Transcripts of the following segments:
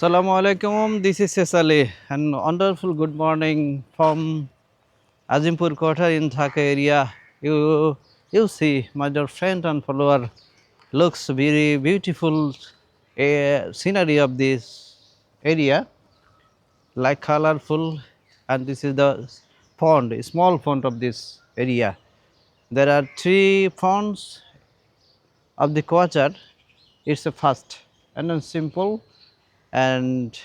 Assalamu alaikum. This is Sesali and wonderful good morning from Azimpur Kota in Dhaka area. You see, my dear friend and follower, looks very beautiful scenery of this area, like colorful, and this is the pond, a small pond of this area. There are three ponds of the quarter. It's a fast and then simple and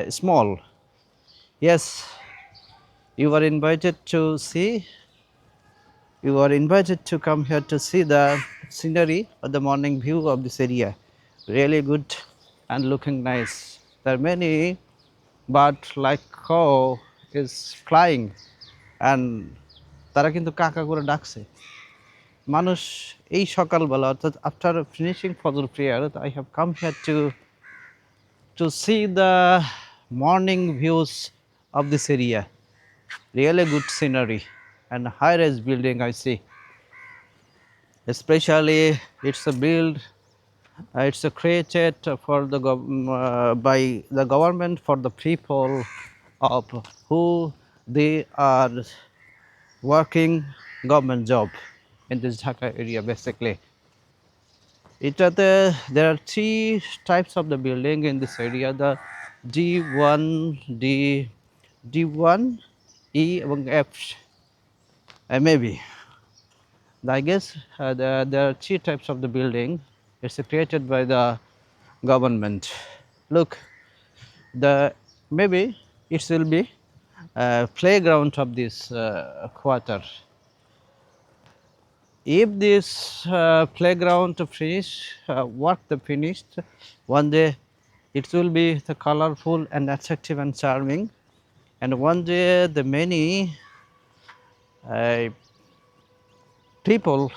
small. Yes, you are invited to see, you are invited to come here to see the scenery or the morning view of this area. Really good and looking nice. There are many birds like crow is flying and তারা কিন্তু কাকা করে ডাকছে মানুষ এই সকালবেলা অর্থাৎ after finishing ফজর prayer I have come here to see the morning views of this area. Really good scenery and high-rise building I see. Especially it's a build, it's a created for the by the government for the people of who they are working government job in this Dhaka area basically. There are three types of the building in this area. The D1, D1, E and F, maybe. I guess there are three types of the building. It's created by the government. Look, the maybe it will be playground of this quarter. If this playground finish work the finished one day, it will be the colorful and attractive and charming, and one day the many uh, people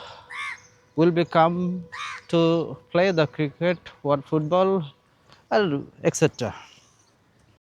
will become to play the cricket or football or etc.